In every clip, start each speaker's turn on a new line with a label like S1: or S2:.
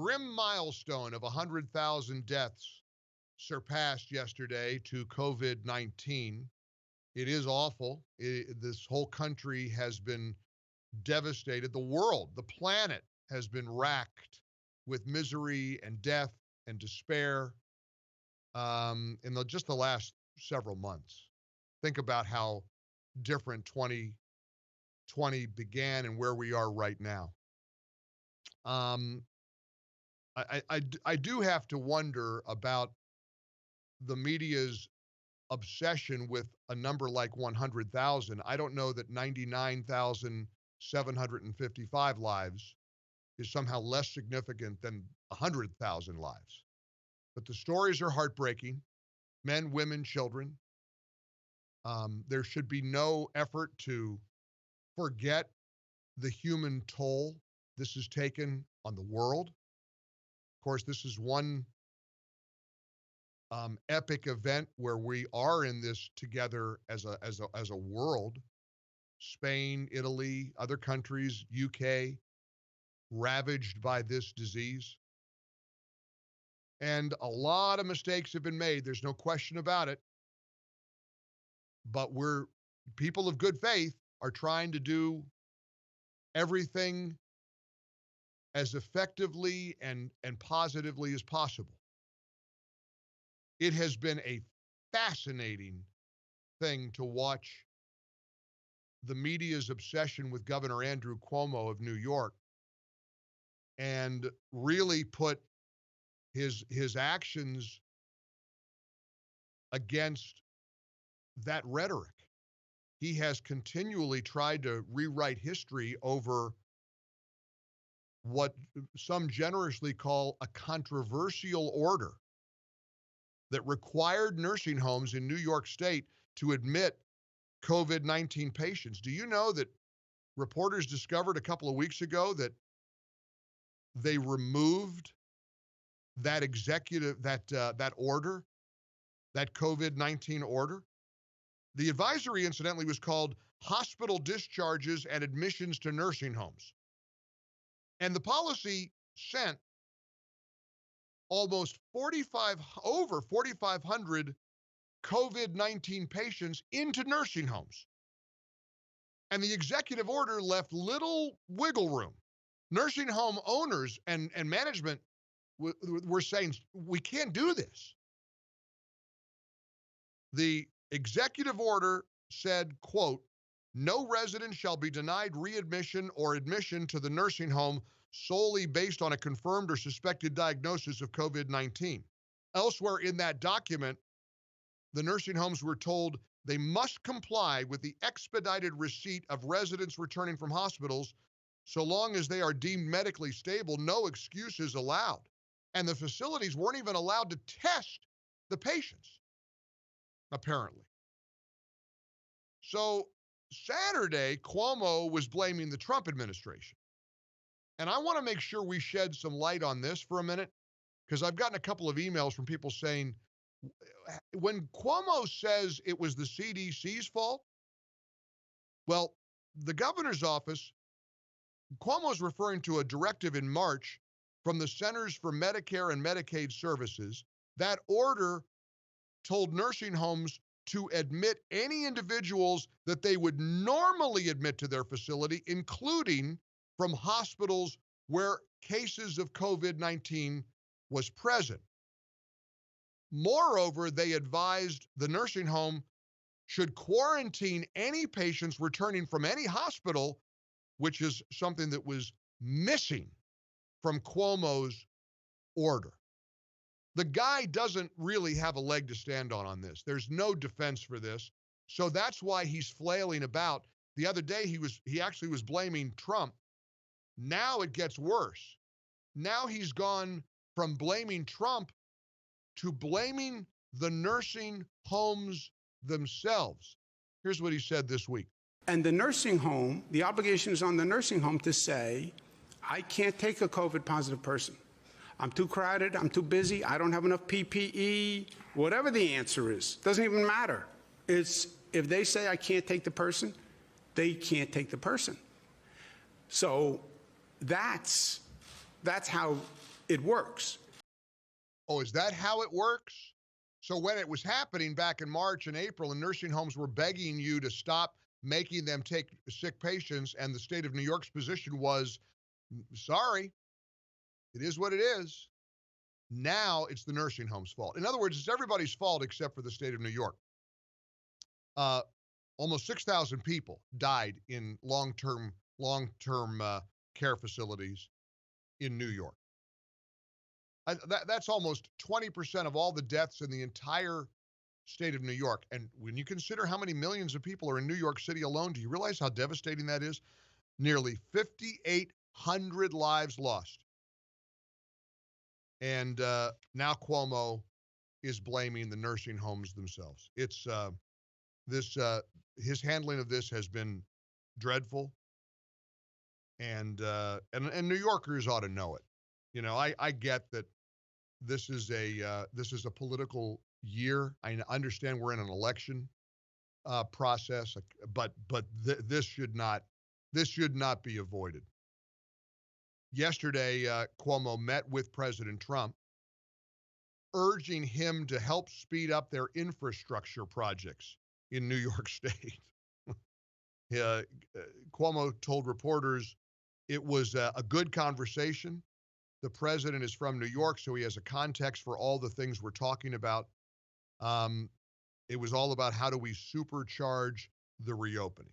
S1: grim milestone of 100,000 deaths surpassed yesterday to COVID-19. It is awful. This whole country has been devastated. The world, the planet has been racked with misery and death and despair in just the last several months. Think about how different 2020 began and where we are right now. I do have to wonder about the media's obsession with a number like 100,000. I don't know that 99,755 lives is somehow less significant than 100,000 lives. But the stories are heartbreaking. Men, women, children. There should be no effort to forget the human toll this has taken on the world. Of course, this is one epic event where we are in this together as a world. Spain, Italy, other countries, UK, ravaged by this disease. And a lot of mistakes have been made. There's no question about it. But people of good faith are trying to do everything as effectively and positively as possible. It has been a fascinating thing to watch the media's obsession with Governor Andrew Cuomo of New York and really put his actions against that rhetoric. He has continually tried to rewrite history over what some generously call a controversial order that required nursing homes in New York State to admit COVID-19 patients. Do you know that reporters discovered a couple of weeks ago that they removed that that order, that COVID-19 order? The advisory, incidentally, was called Hospital Discharges and Admissions to Nursing Homes. And the policy sent almost over 4,500 COVID-19 patients into nursing homes. And the executive order left little wiggle room. Nursing home owners and management were saying, we can't do this. The executive order said, quote, no resident shall be denied readmission or admission to the nursing home solely based on a confirmed or suspected diagnosis of COVID-19. Elsewhere in that document, the nursing homes were told they must comply with the expedited receipt of residents returning from hospitals so long as they are deemed medically stable. No excuses allowed. And the facilities weren't even allowed to test the patients, apparently. So Saturday, Cuomo was blaming the Trump administration. And I want to make sure we shed some light on this for a minute, because I've gotten a couple of emails from people saying, when Cuomo says it was the CDC's fault, well, the governor's office, Cuomo's referring to a directive in March from the Centers for Medicare and Medicaid Services. That order told nursing homes to admit any individuals that they would normally admit to their facility, including from hospitals where cases of COVID-19 was present. Moreover, they advised the nursing home should quarantine any patients returning from any hospital, which is something that was missing from Cuomo's order. The guy doesn't really have a leg to stand on this. There's no defense for this. So that's why he's flailing about. The other day, he actually was blaming Trump. Now it gets worse. Now he's gone from blaming Trump to blaming the nursing homes themselves. Here's what he said this week.
S2: And the nursing home, the obligation is on the nursing home to say, I can't take a COVID positive person. I'm too crowded, I'm too busy, I don't have enough PPE, whatever the answer is, doesn't even matter. It's, if they say I can't take the person, they can't take the person. So that's how It works.
S1: Oh, is that how it works? So when it was happening back in March and April and nursing homes were begging you to stop making them take sick patients, and the state of New York's position was, sorry, it is what it is. Now it's the nursing home's fault. In other words, it's everybody's fault except for the state of New York. Uh, Almost 6,000 people died in long-term care facilities in New York. That's almost 20% of all the deaths in the entire state of New York. And when you consider how many millions of people are in New York City alone, do you realize how devastating that is? Nearly 5,800 lives lost. And now Cuomo is blaming the nursing homes themselves. It's his handling of this has been dreadful, and New Yorkers ought to know it. You know, I get that this is a political year. I understand we're in an election process, but this should not be avoided. Yesterday, Cuomo met with President Trump, urging him to help speed up their infrastructure projects in New York State. Cuomo told reporters it was a good conversation. The president is from New York, so he has a context for all the things we're talking about. It was all about how do we supercharge the reopening.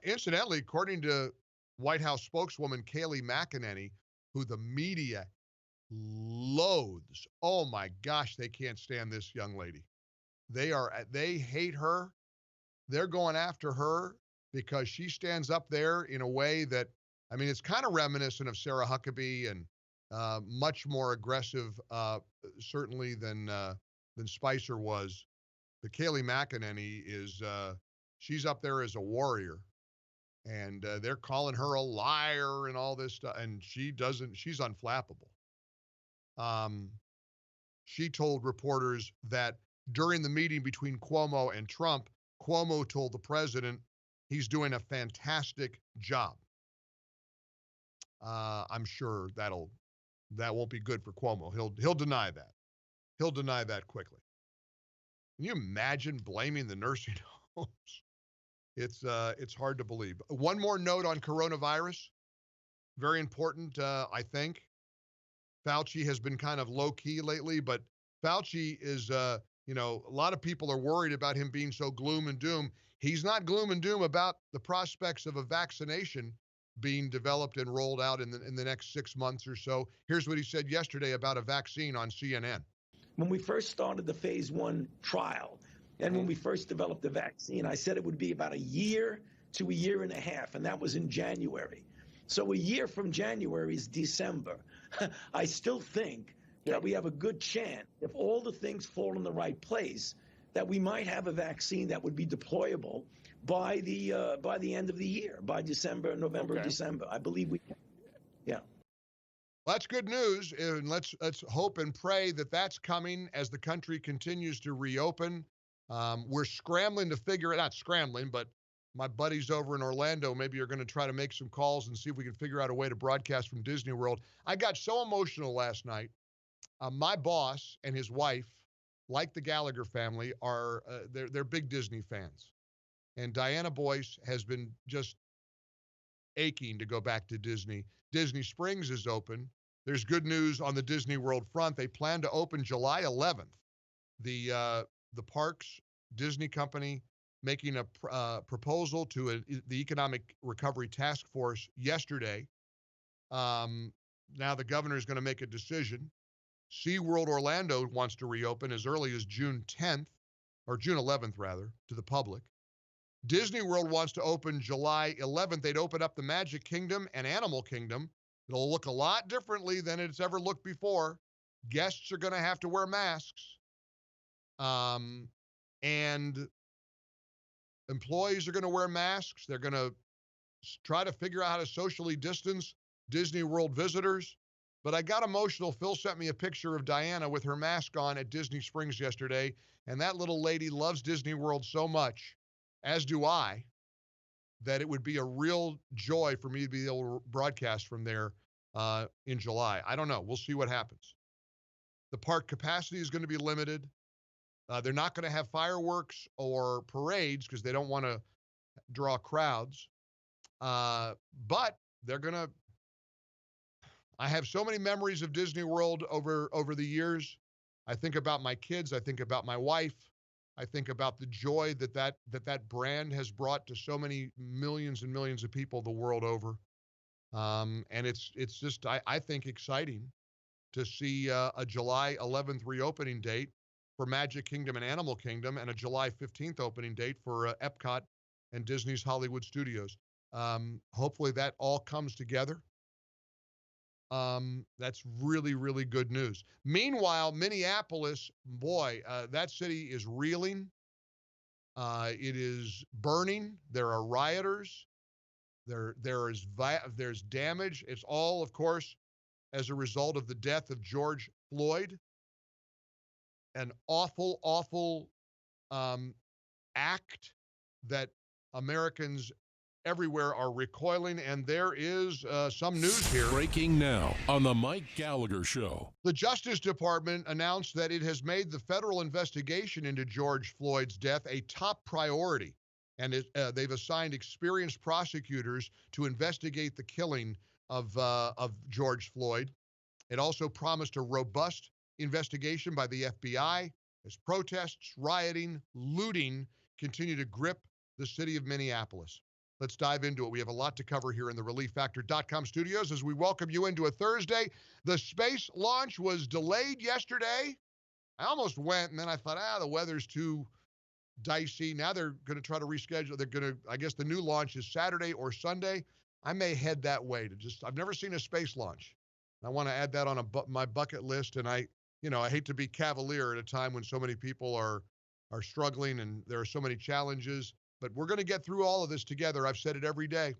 S1: Incidentally, according to White House spokeswoman Kayleigh McEnany, who the media loathes, oh my gosh, they can't stand this young lady. They hate her. They're going after her because she stands up there in a way that, I mean, it's kind of reminiscent of Sarah Huckabee and much more aggressive, certainly than Spicer was. But Kayleigh McEnany is, she's up there as a warrior, and they're calling her a liar and all this stuff, and she's unflappable. She told reporters that during the meeting between Cuomo and Trump, Cuomo told the president he's doing a fantastic job. I'm sure that won't be good for Cuomo. He'll deny that. He'll deny that quickly. Can you imagine blaming the nursing homes? It's hard to believe. One more note on coronavirus. Very important, I think. Fauci has been kind of low key lately, but Fauci is, a lot of people are worried about him being so gloom and doom. He's not gloom and doom about the prospects of a vaccination being developed and rolled out in the next 6 months or so. Here's what he said yesterday about a vaccine on CNN.
S3: When we first started the phase 1 trial, and when we first developed the vaccine, I said it would be about a year to a year and a half, and that was in January. So a year from January is December. I still think that we have a good chance, if all the things fall in the right place, that we might have a vaccine that would be deployable by the end of the year, by December, November, December. I believe we can. Yeah.
S1: Well, that's good news, and let's hope and pray that that's coming as the country continues to reopen. We're scrambling to figure it, not scrambling, but my buddies over in Orlando maybe are going to try to make some calls and see if we can figure out a way to broadcast from Disney World. I got so emotional last night. My boss and his wife, like the Gallagher family, are they're big Disney fans. And Diana Boyce has been just aching to go back to Disney. Disney Springs is open. There's good news on the Disney World front. They plan to open July 11th. The parks, Disney company, making a proposal to the Economic Recovery Task Force yesterday. Now the governor is going to make a decision. SeaWorld Orlando wants to reopen as early as June 10th, or June 11th, rather, to the public. Disney World wants to open July 11th. They'd open up the Magic Kingdom and Animal Kingdom. It'll look a lot differently than it's ever looked before. Guests are going to have to wear masks. And employees are going to wear masks. They're going to try to figure out how to socially distance Disney World visitors. But I got emotional. Phil sent me a picture of Diana with her mask on at Disney Springs yesterday, and that little lady loves Disney World so much, as do I, that it would be a real joy for me to be able to broadcast from there in July. I don't know. We'll see what happens. The park capacity is going to be limited. They're not going to have fireworks or parades because they don't want to draw crowds. But they're going to. I have so many memories of Disney World over the years. I think about my kids. I think about my wife. I think about the joy that brand has brought to so many millions and millions of people the world over. And it's just I think exciting to see a July 11th reopening date for Magic Kingdom and Animal Kingdom, and a July 15th opening date for Epcot and Disney's Hollywood Studios. Hopefully that all comes together. That's really, really good news. Meanwhile, Minneapolis, boy, that city is reeling. It is burning. There are rioters. There's damage. It's all, of course, as a result of the death of George Floyd. An awful, awful act that Americans everywhere are recoiling, and there is some news here.
S4: Breaking now on the Mike Gallagher Show.
S1: The Justice Department announced that it has made the federal investigation into George Floyd's death a top priority, and they've assigned experienced prosecutors to investigate the killing of George Floyd. It also promised a robust investigation by the FBI as protests, rioting, looting continue to grip the city of Minneapolis. Let's dive into it. We have a lot to cover here in the ReliefFactor.com studios as we welcome you into a Thursday. The space launch was delayed yesterday. I almost went, and then I thought, the weather's too dicey. Now they're going to try to reschedule. I guess the new launch is Saturday or Sunday. I may head that way I've never seen a space launch. I want to add that on my bucket list, and I hate to be cavalier at a time when so many people are struggling and there are so many challenges. But we're going to get through all of this together. I've said it every day.